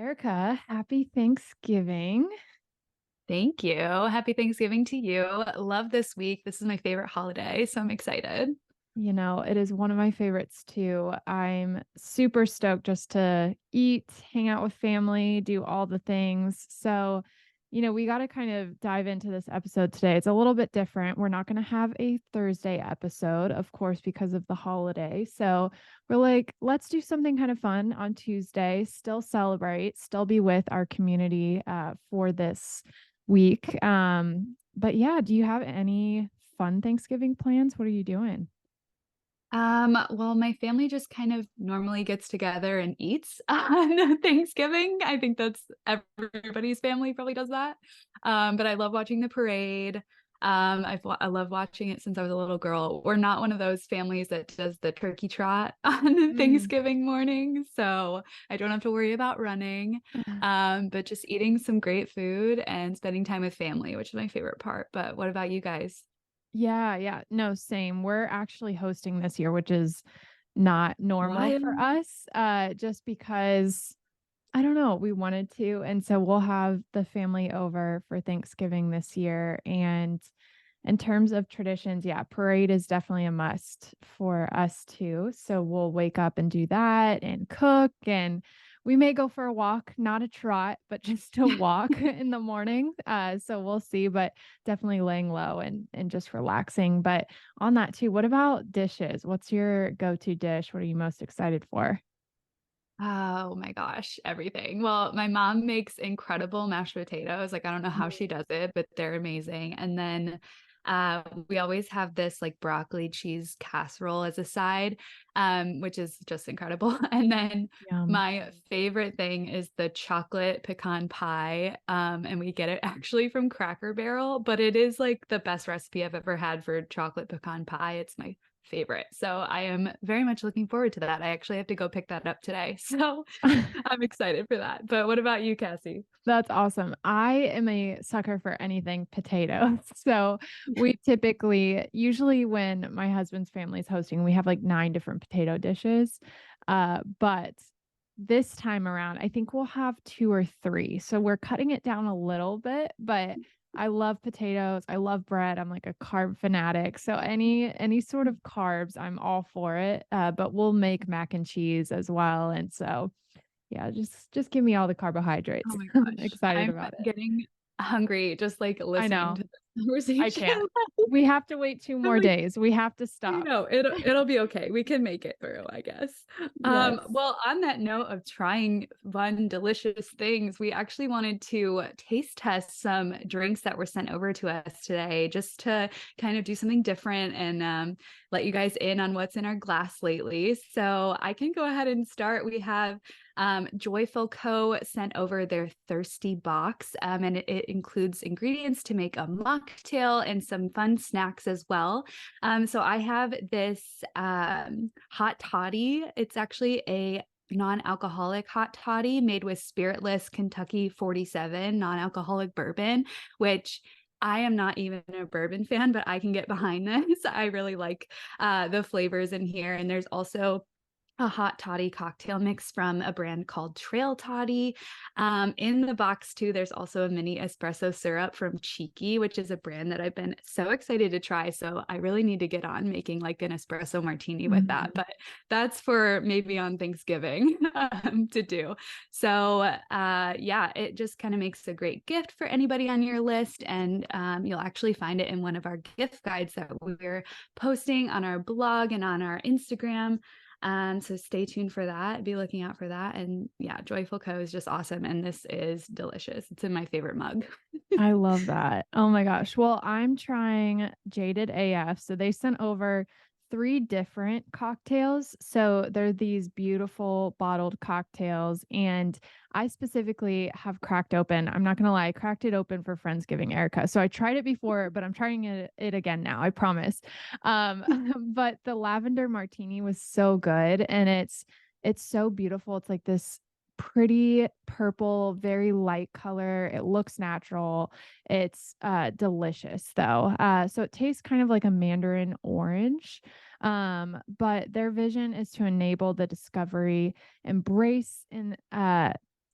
Erica, happy Thanksgiving. Thank you. Happy Thanksgiving to you. Love this week. This is my favorite holiday, so I'm excited. It is one of my favorites too. I'm super stoked just to eat, hang out with family, do all the things. We got to kind of dive into this episode today. It's a little bit different. We're not going to have a Thursday episode, of course, because of the holiday. So we're like, let's do something kind of fun on Tuesday, still celebrate, still be with our community for this week. But yeah, do you have any fun Thanksgiving plans? What are you doing? Well, my family just kind of normally gets together and eats on Thanksgiving. I think that's everybody's family probably does that. But I love watching the parade. I love watching it since I was a little girl. We're not one of those families that does the turkey trot on Mm. Thanksgiving morning, so I don't have to worry about running. But just eating some great food and spending time with family, which is my favorite part. But what about you guys? Yeah. No, same. We're actually hosting this year, which is not normal for Wild. us, just because I don't know, we wanted to. And so we'll have the family over for Thanksgiving this year. And in terms of traditions, yeah, parade is definitely a must for us too. So we'll wake up and do that and cook, and we may go for a walk, not a trot, but just a walk in the morning. So we'll see, but definitely laying low and just relaxing. But on that too, what about dishes? What's your go-to dish? What are you most excited for? Oh my gosh, everything. Well, my mom makes incredible mashed potatoes. Like, I don't know how she does it, but they're amazing. And then we always have this like broccoli cheese casserole as a side, which is just incredible. And then Yum. my favorite thing is the chocolate pecan pie. And we get it actually from Cracker Barrel, but it is like the best recipe I've ever had for chocolate pecan pie. It's my favorite. So I am very much looking forward to that. I actually have to go pick that up today. So I'm excited for that. But what about you, Cassie? That's awesome. I am a sucker for anything potatoes. So we typically, usually when my husband's family is hosting, we have like 9 different potato dishes. But this time around, I think we'll have 2 or 3. So we're cutting it down a little bit, but I love potatoes. I love bread. I'm like a carb fanatic. So any sort of carbs, I'm all for it. But we'll make mac and cheese as well. And so yeah, just give me all the Oh carbohydrates. my I'm gosh. excited I'm about it. getting hungry just like I listening know. to this I conversation. can't. We have to wait two I'm more like, days. We have to you stop. know, it'll be okay. We can make it through, I guess. Yes. Well, on that note of trying fun, delicious things, we actually wanted to taste test some drinks that were sent over to us today, just to kind of do something different and let you guys in on what's in our glass lately. So I can go ahead and start. We have Joyful Co. sent over their thirsty box, and it includes ingredients to make a mocktail and some fun snacks as well. So I have this hot toddy. It's actually a non-alcoholic hot toddy made with spiritless Kentucky 47 non-alcoholic bourbon, which I am not even a bourbon fan, but I can get behind this. I really like the flavors in here. And there's also a hot toddy cocktail mix from a brand called Trail Toddy. In the box too, there's also a mini espresso syrup from Cheeky, which is a brand that I've been so excited to try. So I really need to get on making like an espresso martini with that. Mhm. But that's for maybe on Thanksgiving to do. So yeah, it just kind of makes a great gift for anybody on your list. And you'll actually find it in one of our gift guides that we're posting on our blog and on our Instagram. So stay tuned for that. Be looking out for that. And yeah, Joyful Co is just awesome. And this is delicious. It's in my favorite mug. I love that. Oh my gosh. Well, I'm trying Jaded AF. So they sent over 3 different cocktails. So they're these beautiful bottled cocktails. And I specifically have cracked open, I'm not going to lie, I cracked it open for Friendsgiving, Erica. So I tried it before, but I'm trying it again now. I promise. But the lavender martini was so good. And it's so beautiful. It's like this pretty purple, very light color. It looks natural. It's delicious though. So it tastes kind of like a mandarin orange. But their vision is to enable the discovery, embrace and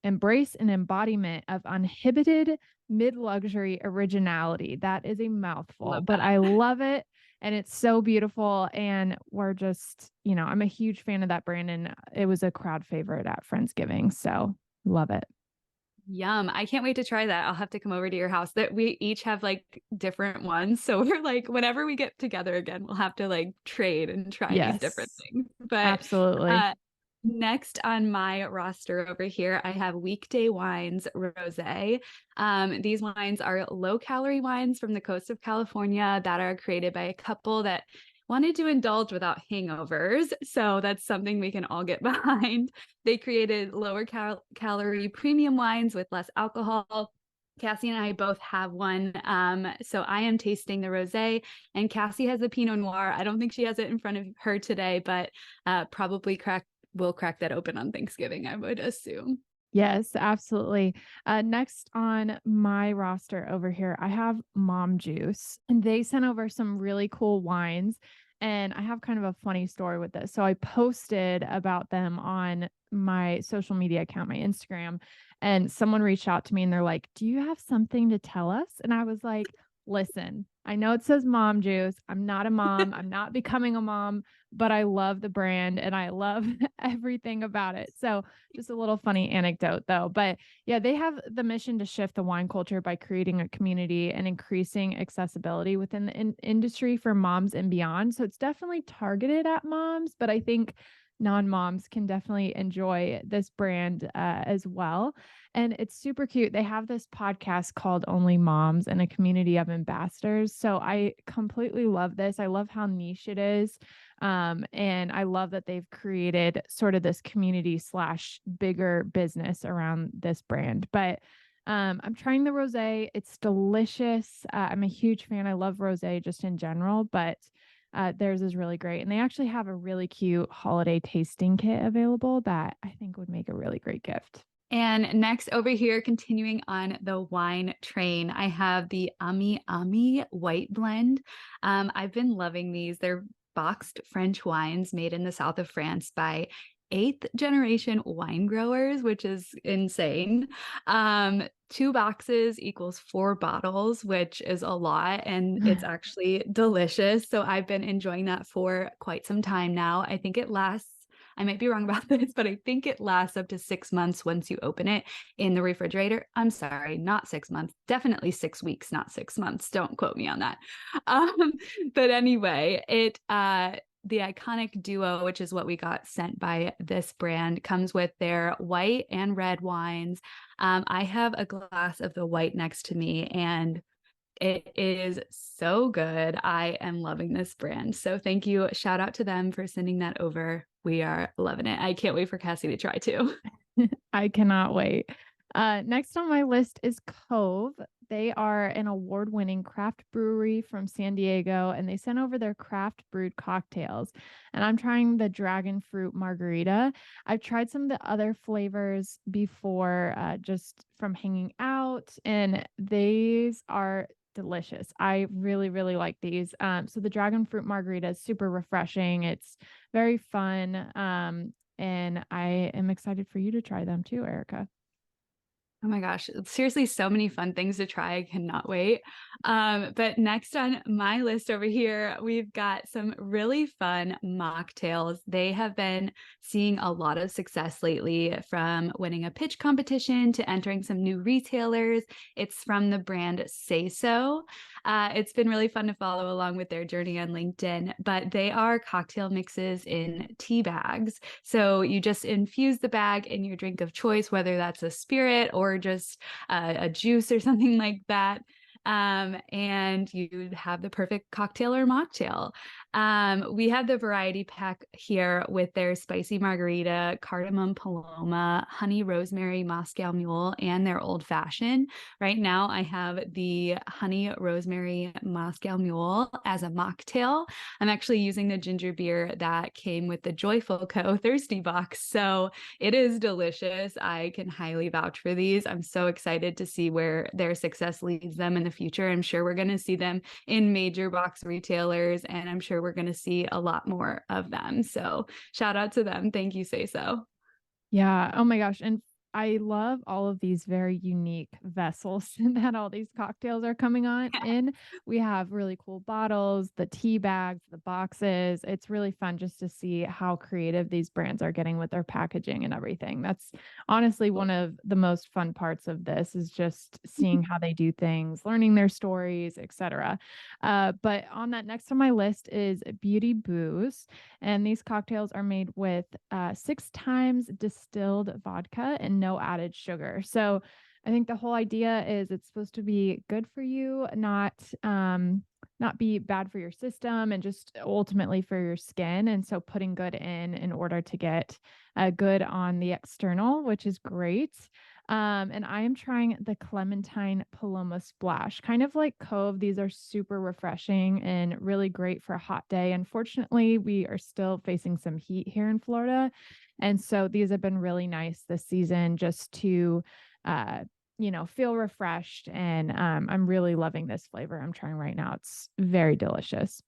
embrace an embodiment of uninhibited mid-luxury originality. That is a mouthful, but I love it. And it's so beautiful. And we're just, I'm a huge fan of that brand. And it was a crowd favorite at Friendsgiving. So love it. Yum. I can't wait to try that. I'll have to come over to your house. That we each have like different ones. So we're like, whenever we get together again, we'll have to like trade and try these different things. But absolutely. Next on my roster over here, I have Weekday Wines Rosé. These wines are low-calorie wines from the coast of California that are created by a couple that wanted to indulge without hangovers. So that's something we can all get behind. They created lower calorie premium wines with less alcohol. Cassie and I both have one. So I am tasting the rosé, and Cassie has the Pinot Noir. I don't think she has it in front of her today, but probably we'll crack that open on Thanksgiving, I would assume. Yes, absolutely. Next on my roster over here, I have Mom Juice, and they sent over some really cool wines. And I have kind of a funny story with this. So I posted about them on my social media account, my Instagram, and someone reached out to me and they're like, "Do you have something to tell us?" And I was like, "Listen, I know it says Mom Juice. I'm not a mom. I'm not becoming a mom, but I love the brand and I love everything about it." So just a little funny anecdote though. But yeah, they have the mission to shift the wine culture by creating a community and increasing accessibility within the industry for moms and beyond. So it's definitely targeted at moms, but I think non-moms can definitely enjoy this brand as well. And it's super cute. They have this podcast called Only Moms and a community of ambassadors. So I completely love this. I love how niche it is. And I love that they've created sort of this community / bigger business around this brand. But I'm trying the rosé. It's delicious. I'm a huge fan. I love rosé just in general, but theirs is really great. And they actually have a really cute holiday tasting kit available that I think would make a really great gift. And next over here, continuing on the wine train, I have the Ami Ami White Blend. I've been loving these. They're boxed French wines made in the south of France by 8th generation wine growers, which is insane. 2 boxes equals 4 bottles, which is a lot, and it's actually delicious. So I've been enjoying that for quite some time now. I think it lasts, I might be wrong about this, but I think it lasts up to 6 months once you open it in the refrigerator. I'm sorry, not 6 months, definitely 6 weeks, not 6 months. Don't quote me on that. But anyway, the iconic duo, which is what we got sent by this brand, comes with their white and red wines. I have a glass of the white next to me, and it is so good. I am loving this brand. So thank you. Shout out to them for sending that over. We are loving it. I can't wait for Cassie to try too. I cannot wait. Next on my list is Cove. They are an award-winning craft brewery from San Diego, and they sent over their craft brewed cocktails. And I'm trying the dragon fruit margarita. I've tried some of the other flavors before, just from hanging out, and these are delicious. I really, really like these. So the dragon fruit margarita is super refreshing. It's very fun. And I am excited for you to try them too, Erica. Oh my gosh, seriously, so many fun things to try. I cannot wait. But next on my list over here, we've got some really fun mocktails. They have been seeing a lot of success lately, from winning a pitch competition to entering some new retailers. It's from the brand Say So. It's been really fun to follow along with their journey on LinkedIn, but they are cocktail mixes in tea bags. So you just infuse the bag in your drink of choice, whether that's a spirit or just a juice or something like that. And you'd have the perfect cocktail or mocktail. We have the variety pack here with their spicy margarita, cardamom paloma, honey rosemary Moscow mule, and their old fashioned. Right now, I have the honey rosemary Moscow mule as a mocktail. I'm actually using the ginger beer that came with the Joyful Co. Thirsty box. So it is delicious. I can highly vouch for these. I'm so excited to see where their success leads them in the future. I'm sure we're going to see them in major box retailers, and I'm sure we're going to see a lot more of them. So shout out to them. Thank you, Say So. Yeah. Oh my gosh. And I love all of these very unique vessels that all these cocktails are coming on in. We have really cool bottles, the tea bags, the boxes. It's really fun just to see how creative these brands are getting with their packaging and everything. That's honestly one of the most fun parts of this, is just seeing how they do things, learning their stories, etc. But on that, next on my list is Beauty Booze. And these cocktails are made with 6 times distilled vodka and no added sugar. So I think the whole idea is it's supposed to be good for you, not be bad for your system, and just ultimately for your skin. And so putting good in order to get good on the external, which is great. And I am trying the Clementine Paloma Splash, kind of like Cove. These are super refreshing and really great for a hot day. Unfortunately, we are still facing some heat here in Florida. And so these have been really nice this season just to, feel refreshed. And I'm really loving this flavor I'm trying right now. It's very delicious.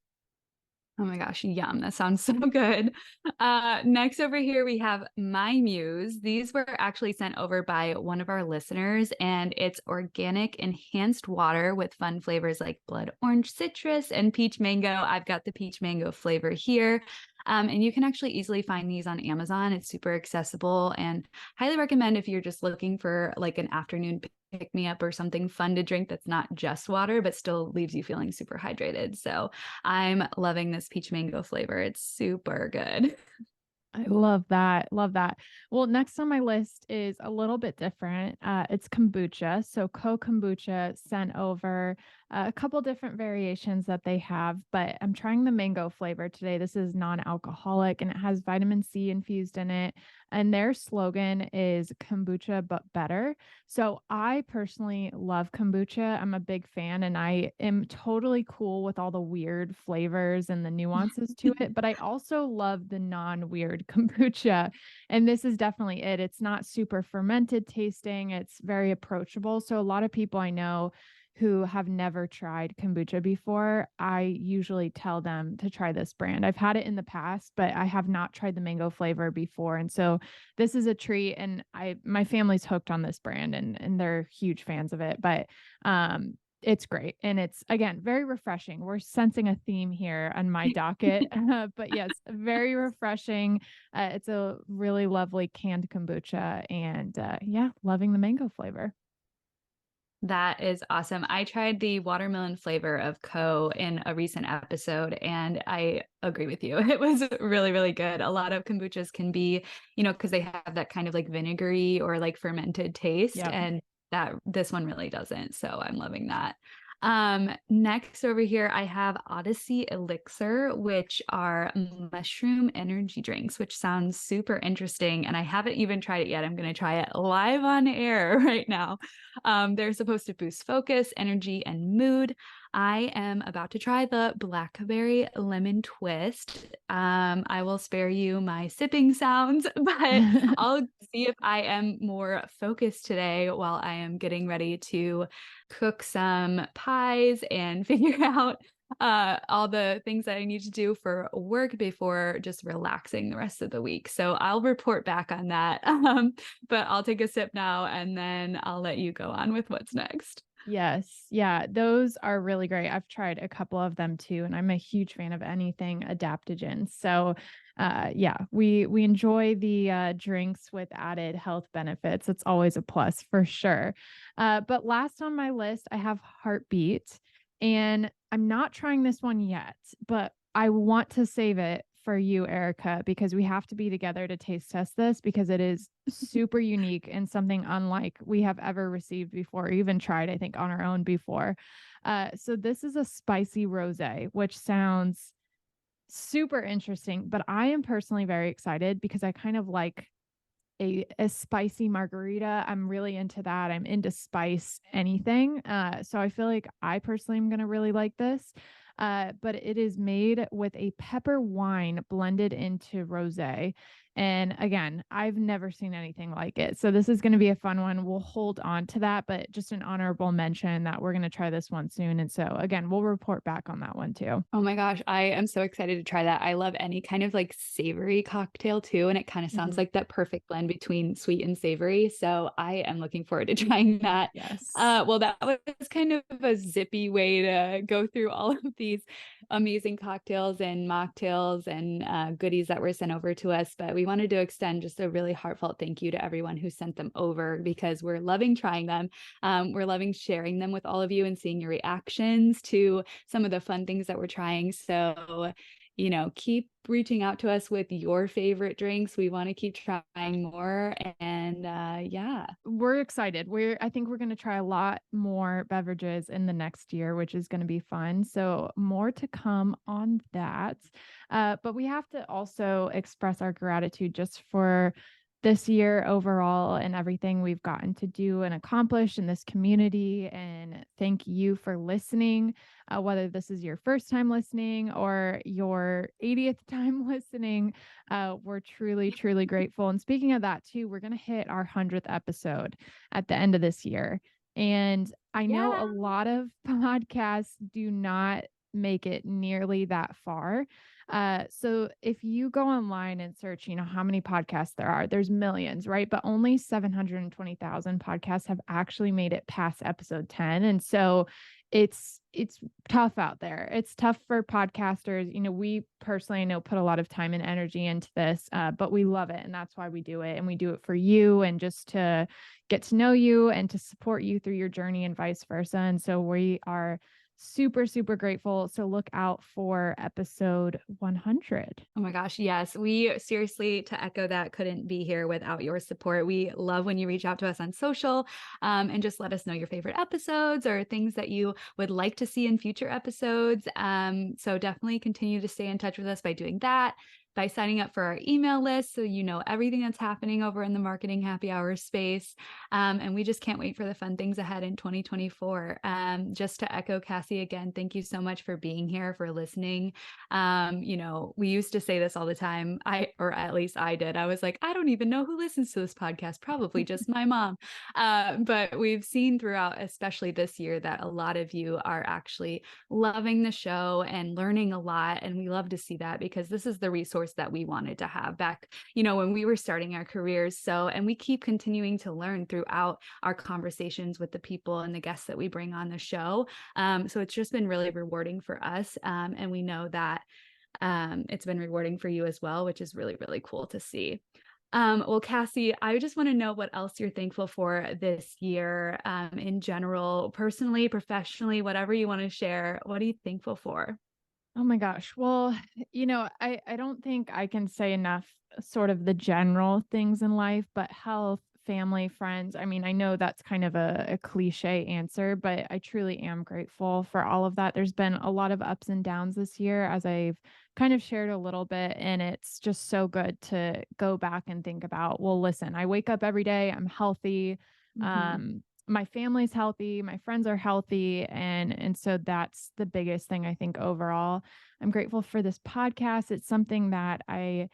Oh my gosh, yum. That sounds so good. Next over here, we have My Muse. These were actually sent over by one of our listeners, and it's organic enhanced water with fun flavors like blood orange citrus and peach mango. I've got the peach mango flavor here. And you can actually easily find these on Amazon. It's super accessible, and highly recommend if you're just looking for like an afternoon pick me up or something fun to drink that's not just water, but still leaves you feeling super hydrated. So I'm loving this peach mango flavor. It's super good. I love that. Love that. Well, next on my list is a little bit different. It's kombucha. So Kombucha sent over a couple different variations that they have, but I'm trying the mango flavor today. This is non-alcoholic and it has vitamin C infused in it. And their slogan is kombucha, but better. So I personally love kombucha. I'm a big fan and I am totally cool with all the weird flavors and the nuances to it. But I also love the non-weird kombucha. And this is definitely it. It's not super fermented tasting. It's very approachable. So a lot of people I know who have never tried kombucha before, I usually tell them to try this brand. I've had it in the past, but I have not tried the mango flavor before. And so this is a treat, and my family's hooked on this brand and they're huge fans of it. But it's great. And it's, again, very refreshing. We're sensing a theme here on my docket. But yes, very refreshing. It's a really lovely canned kombucha, and yeah, loving the mango flavor. That is awesome. I tried the watermelon flavor of in a recent episode, and I agree with you. It was really, really good. A lot of kombuchas can be, because they have that kind of like vinegary or like fermented taste, Yep. and that this one really doesn't. So I'm loving that. Next over here, I have Odyssey Elixir, which are mushroom energy drinks, which sounds super interesting. And I haven't even tried it yet. I'm going to try it live on air right now. They're supposed to boost focus, energy, and mood. I am about to try the blackberry lemon twist. I will spare you my sipping sounds, but I'll see if I am more focused today while I am getting ready to cook some pies and figure out all the things that I need to do for work before just relaxing the rest of the week. So I'll report back on that. But I'll take a sip now and then I'll let you go on with what's next. Yes. Yeah. Those are really great. I've tried a couple of them too, and I'm a huge fan of anything adaptogen. So, yeah, we enjoy the drinks with added health benefits. It's always a plus for sure. But last on my list, I have Heartbeat, and I'm not trying this one yet, but I want to save it for you, Erica, because we have to be together to taste test this because it is super unique and something unlike we have ever received before, or even tried, I think, on our own before. So this is a spicy rosé, which sounds super interesting, but I am personally very excited because I kind of like a spicy margarita. I'm really into that. I'm into spice anything. So I feel like I personally am going to really like this. But it is made with a pepper wine blended into rosé. And again, I've never seen anything like it. So this is going to be a fun one. We'll hold on to that, but just an honorable mention that we're going to try this one soon. And so again, we'll report back on that one too. Oh my gosh, I am so excited to try that. I love any kind of like savory cocktail too. And it kind of sounds like that perfect blend between sweet and savory. So I am looking forward to trying that. Yes. Well, that was kind of a zippy way to go through all of these amazing cocktails and mocktails and goodies that were sent over to us. But we wanted to extend just a really heartfelt thank you to everyone who sent them over, because we're loving trying them. We're loving sharing them with all of you and seeing your reactions to some of the fun things that we're trying. So, keep reaching out to us with your favorite drinks. We want to keep trying more. And yeah, we're excited. I think we're going to try a lot more beverages in the next year, which is going to be fun. So more to come on that. But we have to also express our gratitude just for this year overall and everything we've gotten to do and accomplish in this community. And thank you for listening, whether this is your first time listening or your 80th time listening. We're truly, truly grateful. And speaking of that too, we're going to hit our 100th episode at the end of this year. And I know a lot of podcasts do not make it nearly that far. So if you go online and search, how many podcasts there's millions, right? But only 720,000 podcasts have actually made it past episode 10. And so it's tough out there. It's tough for podcasters. We personally, put a lot of time and energy into this, but we love it. And that's why we do it. And we do it for you and just to get to know you and to support you through your journey and vice versa. And so we are super, super grateful. So look out for episode 100. Oh my gosh. Yes. We seriously, to echo that, couldn't be here without your support. We love when you reach out to us on social and just let us know your favorite episodes or things that you would like to see in future episodes. So definitely continue to stay in touch with us by doing that, by signing up for our email list so you know everything that's happening over in the Marketing Happy Hour space. And we just can't wait for the fun things ahead in 2024. Just to echo Cassie again, thank you so much for being here, for listening. We used to say this all the time, or at least I did. I was like, I don't even know who listens to this podcast, probably just my mom. But we've seen throughout, especially this year, that a lot of you are actually loving the show and learning a lot. And we love to see that, because this is the resource that we wanted to have back, when we were starting our careers. So, and we keep continuing to learn throughout our conversations with the people and the guests that we bring on the show. So it's just been really rewarding for us. And we know that it's been rewarding for you as well, which is really, really cool to see. Well, Cassie, I just want to know what else you're thankful for this year, in general, personally, professionally, whatever you want to share. What are you thankful for? Oh my gosh. Well, I don't think I can say enough sort of the general things in life, but health, family, friends. I mean, I know that's kind of a cliche answer, but I truly am grateful for all of that. There's been a lot of ups and downs this year, as I've kind of shared a little bit, and it's just so good to go back and think about, well, listen, I wake up every day, I'm healthy. My family's healthy, my friends are healthy. And so that's the biggest thing, I think, overall. I'm grateful for this podcast. It's something that I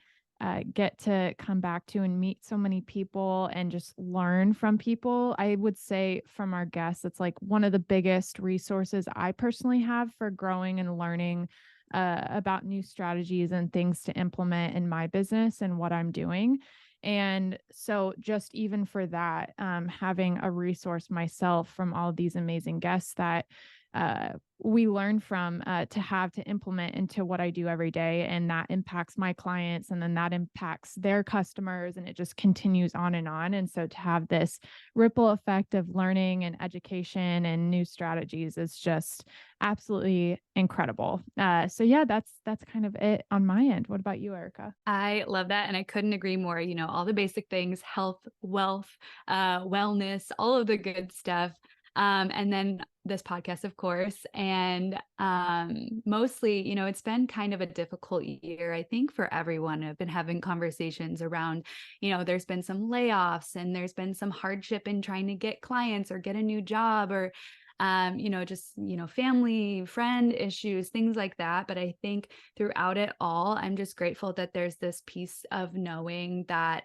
get to come back to and meet so many people and just learn from people. I would say from our guests, it's like one of the biggest resources I personally have for growing and learning about new strategies and things to implement in my business and what I'm doing. And so just even for that, having a resource myself from all of these amazing guests that we learn from to implement into what I do every day. And that impacts my clients, and then that impacts their customers, and it just continues on and on. And so to have this ripple effect of learning and education and new strategies is just absolutely incredible. So yeah, that's kind of it on my end. What about you, Erica? I love that. And I couldn't agree more. All the basic things, health, wealth, wellness, all of the good stuff. And then this podcast, of course. And mostly, it's been kind of a difficult year, I think, for everyone. I've been having conversations around, there's been some layoffs and there's been some hardship in trying to get clients or get a new job, or just, family, friend issues, things like that. But I think throughout it all, I'm just grateful that there's this piece of knowing that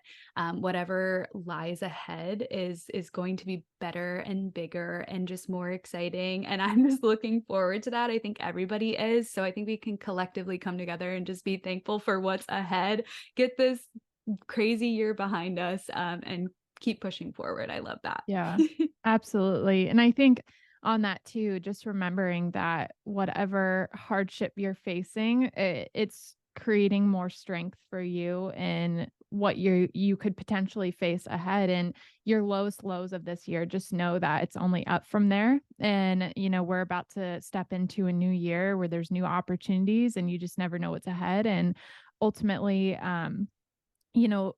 whatever lies ahead is going to be better and bigger and just more exciting. And I'm just looking forward to that. I think everybody is. So I think we can collectively come together and just be thankful for what's ahead, get this crazy year behind us, and keep pushing forward. I love that. Yeah, absolutely. And I think on that too, just remembering that whatever hardship you're facing, it's creating more strength for you in what you could potentially face ahead. And your lowest lows of this year, just know that it's only up from there. And we're about to step into a new year where there's new opportunities, and you just never know what's ahead. And ultimately,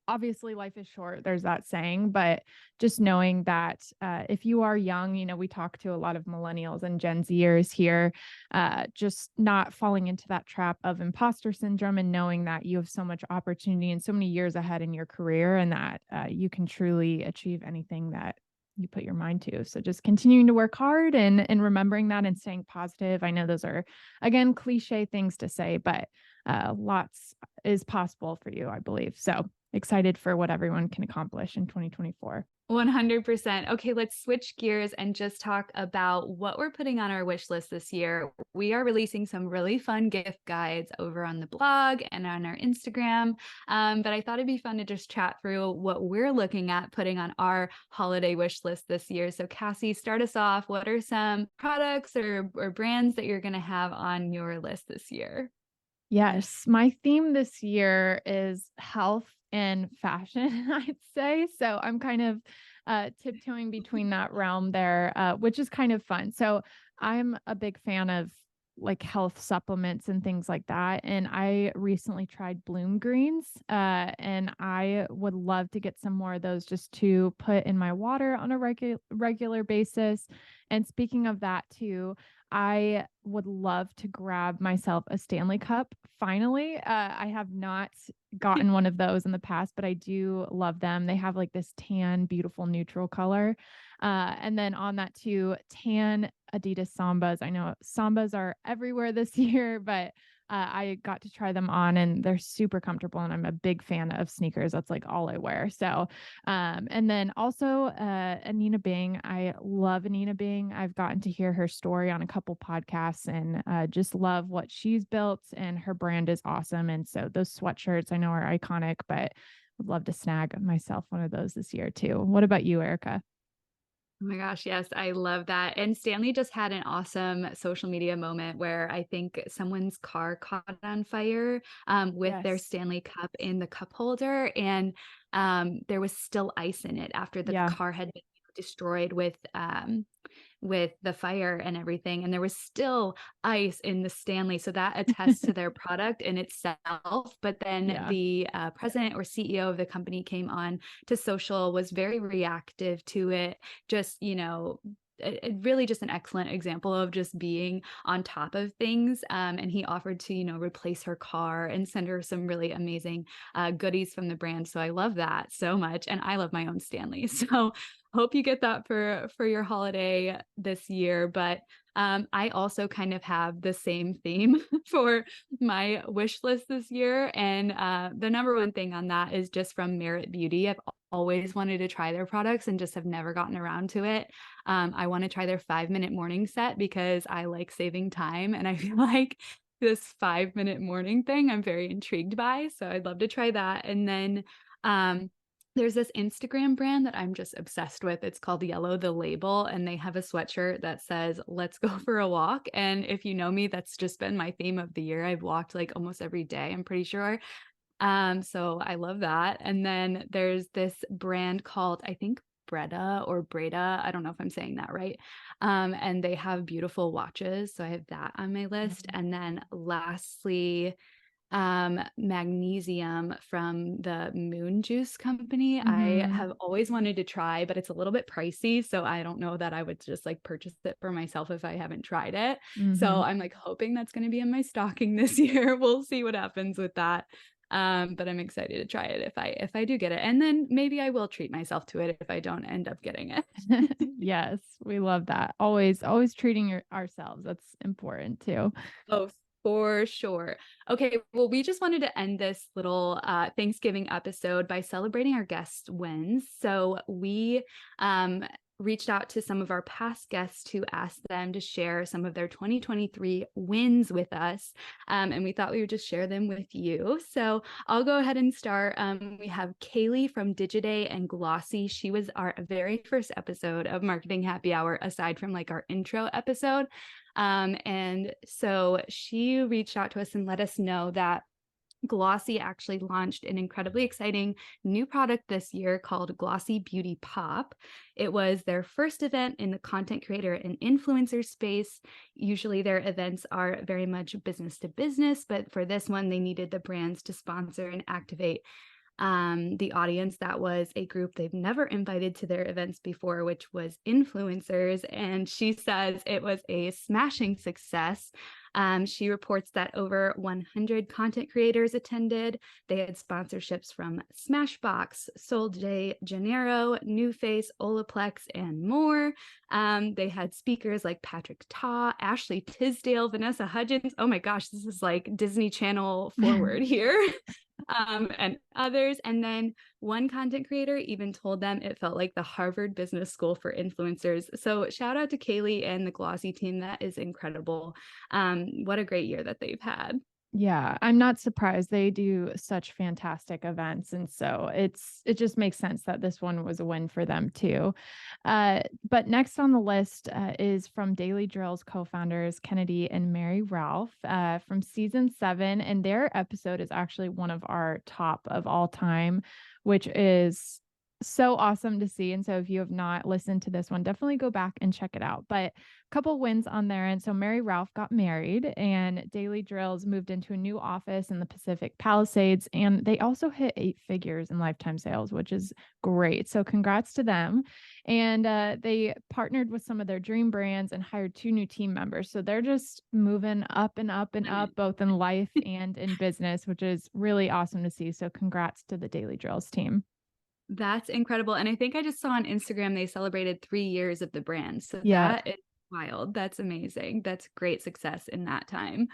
obviously life is short. There's that saying, but just knowing that if you are young, we talk to a lot of millennials and Gen Zers here, just not falling into that trap of imposter syndrome, and knowing that you have so much opportunity and so many years ahead in your career, and that you can truly achieve anything that you put your mind to. So just continuing to work hard and remembering that and staying positive. I know those are, again, cliche things to say, but lots is possible for you, I believe. So excited for what everyone can accomplish in 2024. 100%. Okay, let's switch gears and just talk about what we're putting on our wish list this year. We are releasing some really fun gift guides over on the blog and on our Instagram. But I thought it'd be fun to just chat through what we're looking at putting on our holiday wish list this year. So Cassie, start us off. What are some products or brands that you're going to have on your list this year? Yes, my theme this year is health and fashion, I'd say. So I'm kind of tiptoeing between that realm there, which is kind of fun. So I'm a big fan of like health supplements and things like that. And I recently tried Bloom Greens, and I would love to get some more of those just to put in my water on a regular basis. And speaking of that too, I would love to grab myself a Stanley Cup. Finally, I have not gotten one of those in the past, but I do love them. They have like this tan, beautiful neutral color. And then on that too, tan Adidas Sambas. I know Sambas are everywhere this year, but I got to try them on and they're super comfortable, and I'm a big fan of sneakers. That's like all I wear. So, and then also Anina Bing. I love Anina Bing. I've gotten to hear her story on a couple podcasts, and just love what she's built, and her brand is awesome. And so those sweatshirts I know are iconic, but would love to snag myself one of those this year too. What about you, Erica? Oh my gosh, yes, I love that. And Stanley just had an awesome social media moment where I think someone's car caught on fire with their Yes. Stanley Cup in the cup holder. And there was still ice in it after the Yeah. car had been destroyed with the fire and everything. And there was still ice in the Stanley. So that attests to their product in itself. But then Yeah. the president or CEO of the company came on to social, was very reactive to it. Just, really just an excellent example of just being on top of things. And he offered to, replace her car and send her some really amazing goodies from the brand. So I love that so much. And I love my own Stanley. So hope you get that for your holiday this year. But I also kind of have the same theme for my wish list this year. And the number one thing on that is just from Merit Beauty. I've always wanted to try their products and just have never gotten around to it. I want to try their 5-minute morning set because I like saving time. And I feel like this 5-minute morning thing I'm very intrigued by. So I'd love to try that. And then there's this Instagram brand that I'm just obsessed with. It's called Yellow the Label, and they have a sweatshirt that says, "Let's go for a walk." And if you know me, that's just been my theme of the year. I've walked like almost every day, I'm pretty sure. So I love that. And then there's this brand called, I think, Breda or Breda. I don't know if I'm saying that right. And they have beautiful watches. So I have that on my list. And then lastly, magnesium from the Moon Juice company. I Mm-hmm. have always wanted to try, but it's a little bit pricey. So I don't know that I would just like purchase it for myself if I haven't tried it. Mm-hmm. So I'm like hoping that's going to be in my stocking this year. We'll see what happens with that. But I'm excited to try it if I do get it. And then maybe I will treat myself to it if I don't end up getting it. Yes, we love that. Always treating ourselves. That's important too. Oh, for sure. Okay, well, we just wanted to end this little Thanksgiving episode by celebrating our guest wins. So we reached out to some of our past guests to ask them to share some of their 2023 wins with us. And we thought we would just share them with you. So I'll go ahead and start. We have Cayley from Digiday and Glossy. She was our very first episode of Marketing Happy Hour, aside from like our intro episode. And so she reached out to us and let us know that Glossy actually launched an incredibly exciting new product this year called Glossy Beauty Pop. It was their first event in the content creator and influencer space. Usually their events are very much business to business, but for this one, they needed the brands to sponsor and activate the audience. That was a group they've never invited to their events before, which was influencers. And she says it was a smashing success. She reports that over 100 content creators attended. They had sponsorships from Smashbox, Sol de Janeiro, NewFace, Olaplex, and more. They had speakers like Patrick Ta, Ashley Tisdale, Vanessa Hudgens. Oh my gosh, this is like Disney Channel forward here. And others. And then one content creator even told them it felt like the Harvard Business School for influencers. So shout out to Cayley and the Glossy team. That is incredible. What a great year that they've had. Yeah, I'm not surprised. They do such fantastic events. And so it just makes sense that this one was a win for them too. But next on the list is from Daily Drill's co-founders, Kennedy and Mary Ralph, from season 7. And their episode is actually one of our top of all time, which is so awesome to see. And so if you have not listened to this one, definitely go back and check it out. But a couple wins on there. And so Mary Ralph got married, and Daily Drills moved into a new office in the Pacific Palisades. And they also hit 8 figures in lifetime sales, which is great. So congrats to them. And they partnered with some of their dream brands and hired 2 new team members. So they're just moving up and up and up, both in life and in business, which is really awesome to see. So congrats to the Daily Drills team. That's incredible. And I think I just saw on Instagram, they celebrated 3 years of the brand. So Yeah. that is wild. That's amazing. That's great success in that time.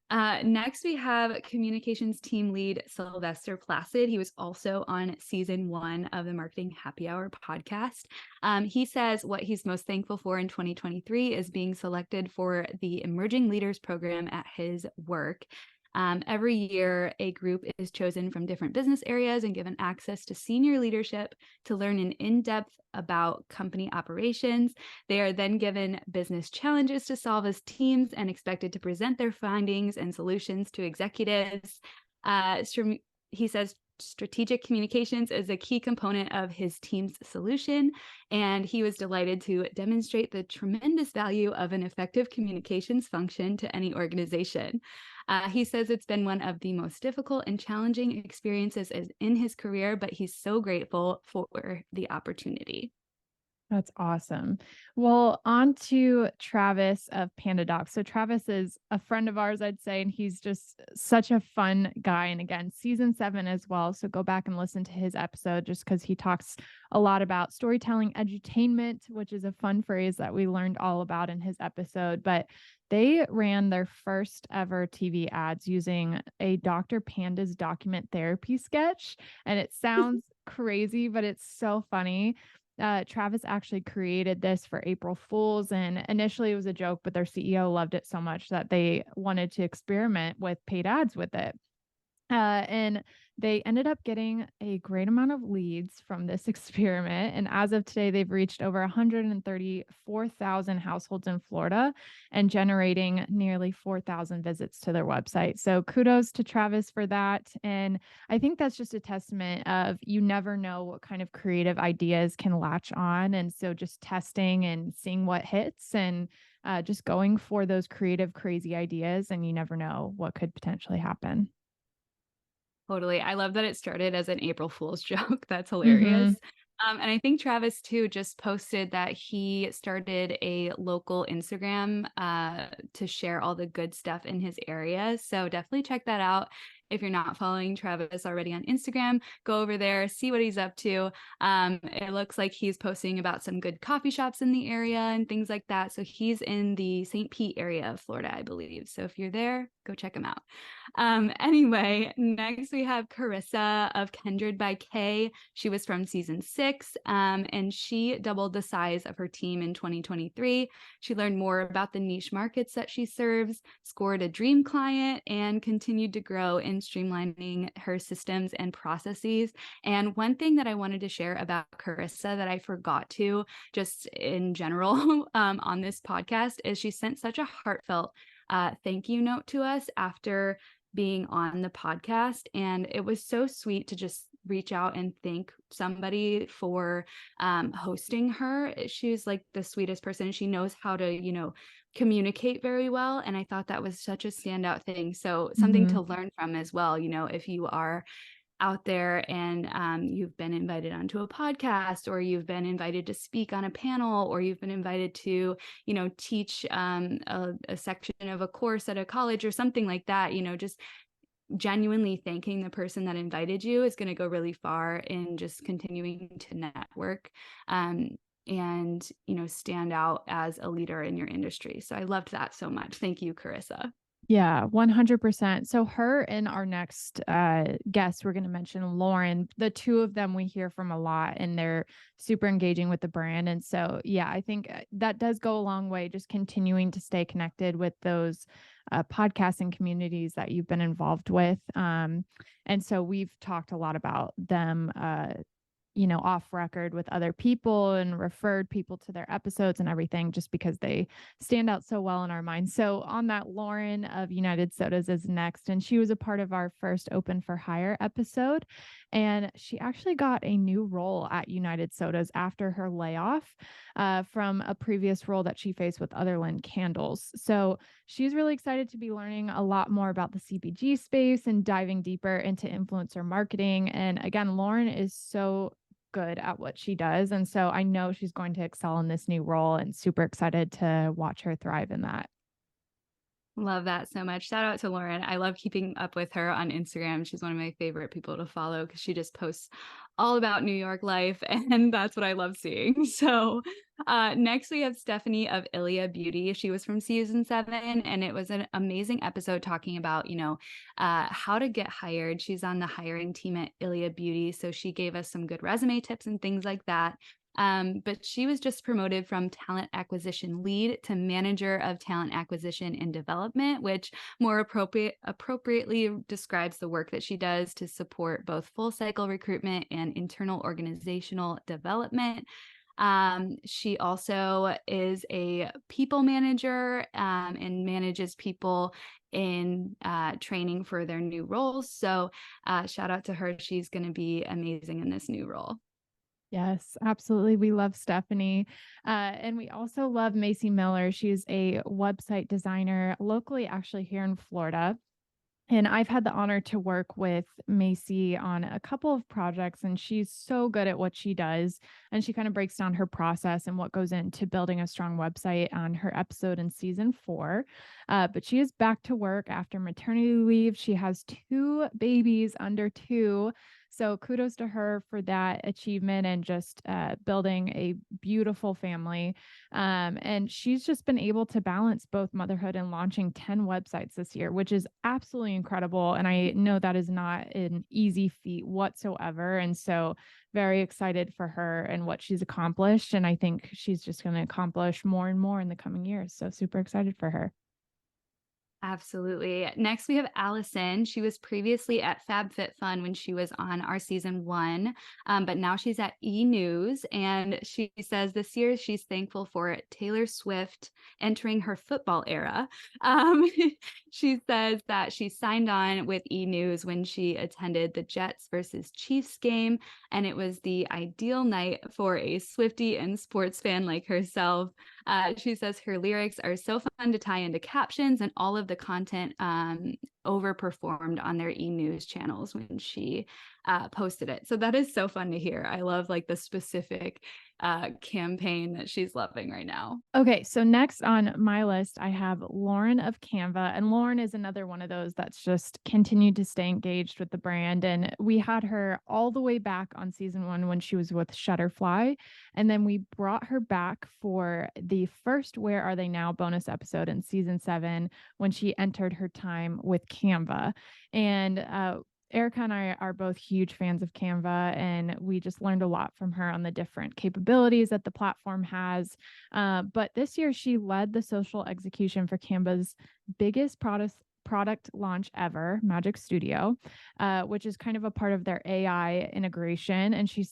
Next, we have communications team lead Sylvester Placid. He was also on season 1 of the Marketing Happy Hour podcast. He says what he's most thankful for in 2023 is being selected for the Emerging Leaders program at his work. Every year, a group is chosen from different business areas and given access to senior leadership to learn in-depth about company operations. They are then given business challenges to solve as teams and expected to present their findings and solutions to executives. He says strategic communications is a key component of his team's solution, and he was delighted to demonstrate the tremendous value of an effective communications function to any organization. He says it's been one of the most difficult and challenging experiences in his career, but he's so grateful for the opportunity. That's awesome. Well, on to Travis of PandaDoc. So Travis is a friend of ours, I'd say, and he's just such a fun guy. And again, season 7 as well. So go back and listen to his episode just because he talks a lot about storytelling edutainment, which is a fun phrase that we learned all about in his episode. But they ran their first ever TV ads using a Dr. Panda's document therapy sketch. And it sounds crazy, but it's so funny. Travis actually created this for April Fools, and initially it was a joke, but their CEO loved it so much that they wanted to experiment with paid ads with it. And they ended up getting a great amount of leads from this experiment. And as of today, they've reached over 134,000 households in Florida and generating nearly 4,000 visits to their website. So kudos to Travis for that. And I think that's just a testament of you never know what kind of creative ideas can latch on. And so just testing and seeing what hits and just going for those creative, crazy ideas. And you never know what could potentially happen. Totally. I love that it started as an April Fool's joke. That's hilarious. And I think Travis too just posted that he started a local Instagram to share all the good stuff in his area. So definitely check that out If you're not following Travis already on Instagram, go over there, see what he's up to. It looks like he's posting about some good coffee shops in the area and things like that. So he's in the St. Pete area of Florida, I believe. So if you're there, go check him out. Anyway, next we have Karissa of Kindred by Kay. She was from season 6, and she doubled the size of her team in 2023. She learned more about the niche markets that she serves, scored a dream client, and continued to grow in streamlining her systems and processes. And one thing that I wanted to share about Karissa that I forgot to just in general on this podcast is she sent such a heartfelt thank you note to us after being on the podcast. And it was so sweet to just reach out and thank somebody for hosting her. She's like the sweetest person. She knows how to, communicate very well. And I thought that was such a standout thing. So something to learn from as well, if you are out there and you've been invited onto a podcast, or you've been invited to speak on a panel, or you've been invited to, teach a section of a course at a college or something like that, just genuinely thanking the person that invited you is going to go really far in just continuing to network and, stand out as a leader in your industry. So I loved that so much. Thank you, Karissa. Yeah, 100%. So her and our next guest, we're going to mention Lauren. The two of them we hear from a lot, and they're super engaging with the brand. And so, yeah, I think that does go a long way, just continuing to stay connected with those podcasting communities that you've been involved with. And so we've talked a lot about them off record with other people and referred people to their episodes and everything, just because they stand out so well in our minds. So on that, Lauren of United Sodas is next. And she was a part of our first Open for Hire episode. And she actually got a new role at United Sodas after her layoff from a previous role that she faced with Otherland Candles. So she's really excited to be learning a lot more about the CPG space and diving deeper into influencer marketing. And again, Lauren is so good at what she does. And so I know she's going to excel in this new role, and super excited to watch her thrive in that. Love that so much. Shout out to Lauren. I love keeping up with her on Instagram. She's one of my favorite people to follow because she just posts all about New York life, and that's what I love seeing. So next we have Stephanie of ILIA Beauty. She was from season 7, and it was an amazing episode talking about, how to get hired. She's on the hiring team at ILIA Beauty. So she gave us some good resume tips and things like that. But she was just promoted from talent acquisition lead to manager of talent acquisition and development, which more appropriately describes the work that she does to support both full cycle recruitment and internal organizational development. She also is a people manager and manages people in training for their new roles. So shout out to her. She's going to be amazing in this new role. Yes, absolutely. We love Stephanie. And we also love Macy Miller. She's a website designer locally, actually here in Florida. And I've had the honor to work with Macy on a couple of projects, and she's so good at what she does. And she kind of breaks down her process and what goes into building a strong website on her episode in season 4. But she is back to work after maternity leave. She has 2 babies under 2. So kudos to her for that achievement and just building a beautiful family. And she's just been able to balance both motherhood and launching 10 websites this year, which is absolutely incredible. And I know that is not an easy feat whatsoever. And so very excited for her and what she's accomplished. And I think she's just going to accomplish more and more in the coming years. So super excited for her. Absolutely. Next, we have Alison. She was previously at FabFitFun when she was on our season 1, but now she's at E! News. And she says this year she's thankful for Taylor Swift entering her football era. She says that she signed on with E! News when she attended the Jets versus Chiefs game, and it was the ideal night for a Swiftie and sports fan like herself. She says her lyrics are so fun to tie into captions, and all of the content overperformed on their e-news channels when she posted it. So that is so fun to hear. I love like the specific campaign that she's loving right now. Okay, so next on my list, I have Lauren of Canva. And Lauren is another one of those that's just continued to stay engaged with the brand. And we had her all the way back on season 1 when she was with Shutterfly. And then we brought her back for the first Where Are They Now bonus episode in season 7 when she entered her time with Canva. And Erica and I are both huge fans of Canva, and we just learned a lot from her on the different capabilities that the platform has. But this year, she led the social execution for Canva's biggest product launch ever, Magic Studio, which is kind of a part of their AI integration. And she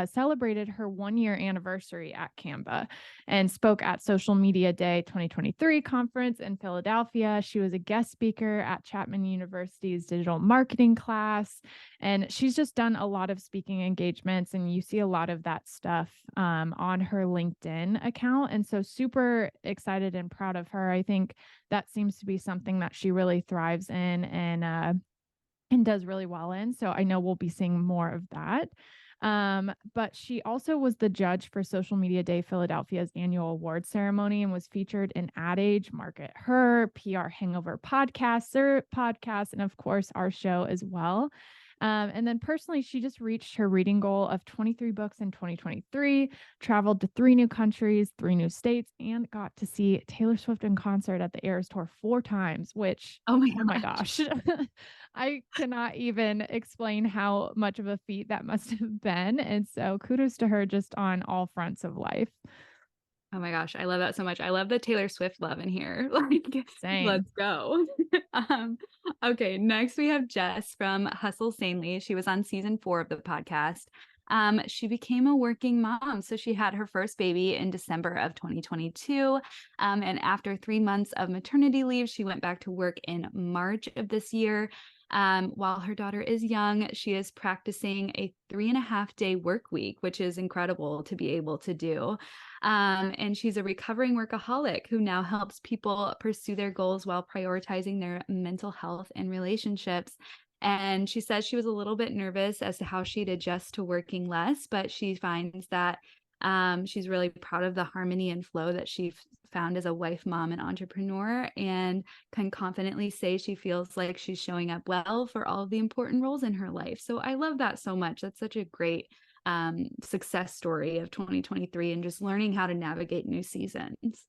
celebrated her 1-year anniversary at Canva and spoke at Social Media Day 2023 conference in Philadelphia. She was a guest speaker at Chapman University's digital marketing class. And she's just done a lot of speaking engagements, and you see a lot of that stuff on her LinkedIn account. And so super excited and proud of her. I think that seems to be something that she really thrives in and does really well in. So I know we'll be seeing more of that. But she also was the judge for Social Media Day Philadelphia's annual award ceremony and was featured in Ad Age, Market Her, PR Hangover podcast, and of course our show as well. And then personally, she just reached her reading goal of 23 books in 2023, traveled to 3 new countries, 3 new states, and got to see Taylor Swift in concert at the Eras Tour 4 times, which, Oh oh my gosh, I cannot even explain how much of a feat that must have been. And so kudos to her just on all fronts of life. Oh my gosh, I love that so much. I love the Taylor Swift love in here. Like, Same. let's go. Okay, next we have Jess from Hustle Sanely. She was on season 4 of the podcast. She became a working mom. So she had her first baby in December of 2022. And after 3 months of maternity leave, she went back to work in March of this year. While her daughter is young, she is practicing a 3.5-day work week, which is incredible to be able to do. And she's a recovering workaholic who now helps people pursue their goals while prioritizing their mental health and relationships. And she says she was a little bit nervous as to how she'd adjust to working less, but she finds that she's really proud of the harmony and flow that she found as a wife, mom, and entrepreneur, and can confidently say she feels like she's showing up well for all of the important roles in her life. So I love that so much. That's such a great success story of 2023 and just learning how to navigate new seasons.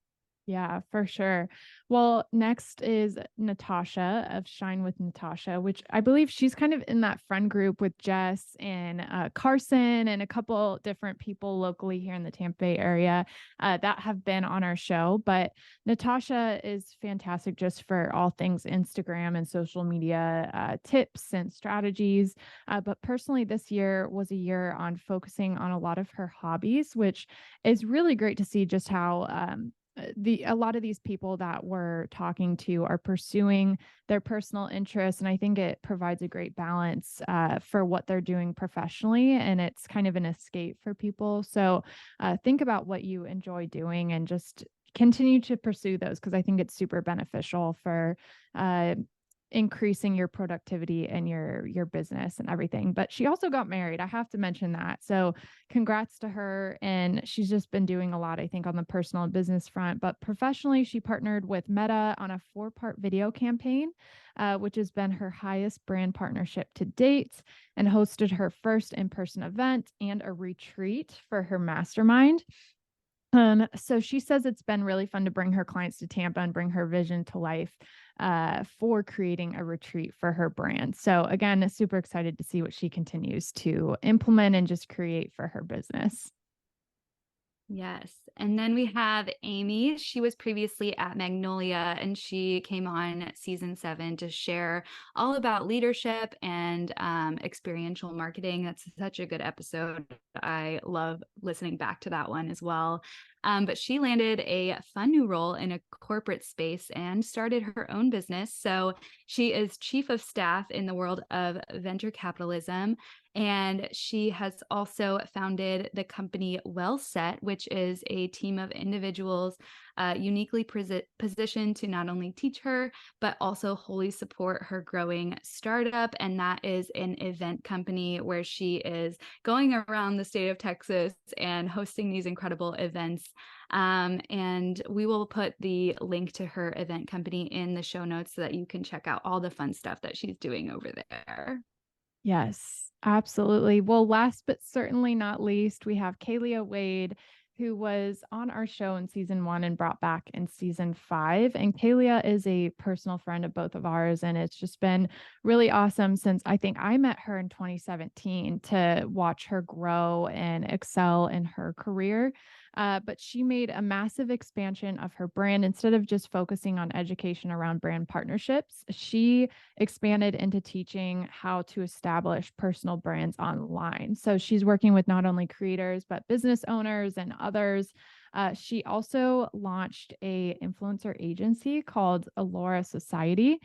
Yeah, for sure. Well, next is Natasha of Shine with Natasha, which I believe she's kind of in that friend group with Jess and Carson and a couple different people locally here in the Tampa Bay area that have been on our show. But Natasha is fantastic just for all things Instagram and social media tips and strategies. But personally, this year was a year on focusing on a lot of her hobbies, which is really great to see just how a lot of these people that we're talking to are pursuing their personal interests. And I think it provides a great balance for what they're doing professionally. And it's kind of an escape for people. So think about what you enjoy doing and just continue to pursue those, because I think it's super beneficial for increasing your productivity and your business and everything. But she also got married. I have to mention that. So congrats to her. And she's just been doing a lot, I think, on the personal and business front. But professionally, she partnered with Meta on a 4-part video campaign, which has been her highest brand partnership to date, and hosted her first in-person event and a retreat for her mastermind. So she says it's been really fun to bring her clients to Tampa and bring her vision to life for creating a retreat for her brand. So again, super excited to see what she continues to implement and just create for her business. Yes. And then we have Amy. She was previously at Magnolia, and she came on season 7 to share all about leadership and experiential marketing. That's such a good episode. I love listening back to that one as well. But she landed a fun new role in a corporate space and started her own business. So she is chief of staff in the world of venture capitalism. And she has also founded the company Well Set, which is a team of individuals uniquely positioned to not only teach her, but also wholly support her growing startup. And that is an event company where she is going around the state of Texas and hosting these incredible events. And we will put the link to her event company in the show notes so that you can check out all the fun stuff that she's doing over there. Yes, absolutely. Well, last but certainly not least, we have Kahlea Wade, who was on our show in season 1 and brought back in season 5. And Kahlea is a personal friend of both of ours. And it's just been really awesome since I think I met her in 2017 to watch her grow and excel in her career. But she made a massive expansion of her brand. Instead of just focusing on education around brand partnerships, she expanded into teaching how to establish personal brands online. So she's working with not only creators, but business owners and others. She also launched a influencer agency called Allura Society.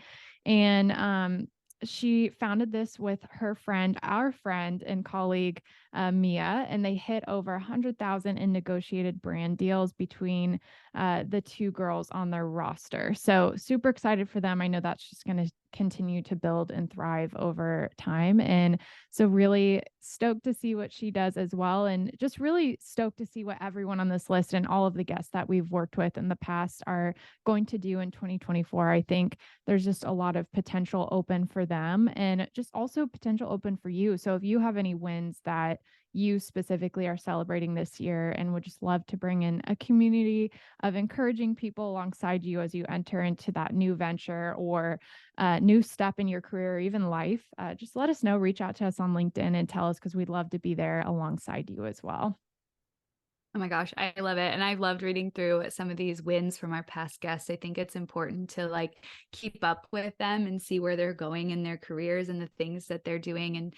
And she founded this with her friend, our friend and colleague, Mia, and they hit over 100,000 in negotiated brand deals between the two girls on their roster. So super excited for them. I know that's just going to continue to build and thrive over time. And so really stoked to see what she does as well. And just really stoked to see what everyone on this list and all of the guests that we've worked with in the past are going to do in 2024. I think there's just a lot of potential open for them and just also potential open for you. So if you have any wins that you specifically are celebrating this year and would just love to bring in a community of encouraging people alongside you as you enter into that new venture or new step in your career or even life, just let us know. Reach out to us on LinkedIn and tell us because we'd love to be there alongside you as well. Oh my gosh, I love it. And I've loved reading through some of these wins from our past guests. I think it's important to like keep up with them and see where they're going in their careers and the things that they're doing and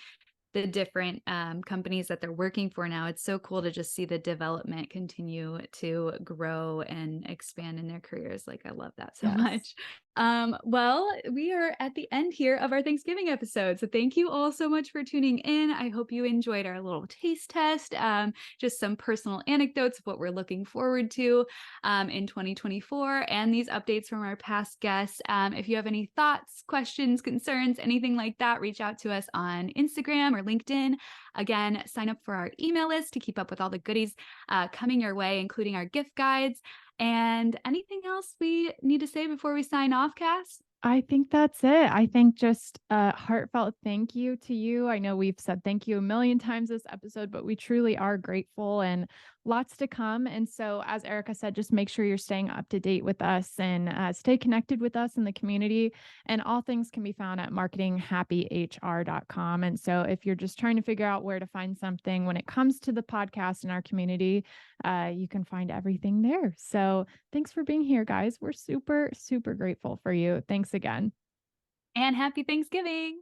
the different companies that they're working for now. It's so cool to just see the development continue to grow and expand in their careers. Like, I love that so much. Well, we are at the end here of our Thanksgiving episode. So thank you all so much for tuning in. I hope you enjoyed our little taste test, just some personal anecdotes of what we're looking forward to in 2024 and these updates from our past guests. If you have any thoughts, questions, concerns, anything like that, reach out to us on Instagram or LinkedIn. Again, sign up for our email list to keep up with all the goodies coming your way, including our gift guides. And anything else we need to say before we sign off, Cass? I think that's it. I think just a heartfelt thank you to you. I know we've said thank you a million times this episode, but we truly are grateful and lots to come. And so, as Erica said, just make sure you're staying up to date with us and stay connected with us in the community. And all things can be found at marketinghappyhr.com. And so, if you're just trying to figure out where to find something when it comes to the podcast in our community, you can find everything there. So, thanks for being here, guys. We're super, super grateful for you. Thanks again. And happy Thanksgiving.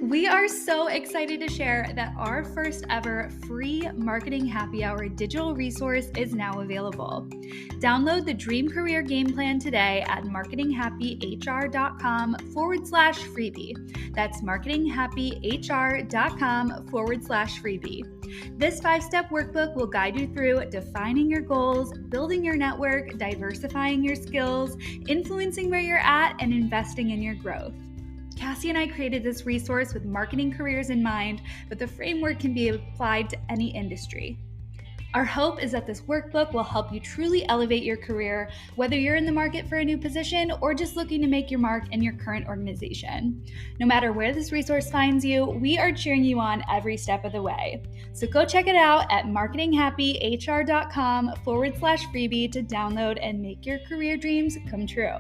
We are so excited to share that our first ever free Marketing Happy Hour digital resource is now available. Download the Dream Career Game Plan today at marketinghappyhr.com/freebie. That's marketinghappyhr.com/freebie. This 5-step workbook will guide you through defining your goals, building your network, diversifying your skills, influencing where you're at, and investing in your growth. Cassie and I created this resource with marketing careers in mind, but the framework can be applied to any industry. Our hope is that this workbook will help you truly elevate your career, whether you're in the market for a new position or just looking to make your mark in your current organization. No matter where this resource finds you, we are cheering you on every step of the way. So go check it out at marketinghappyhr.com/freebie to download and make your career dreams come true.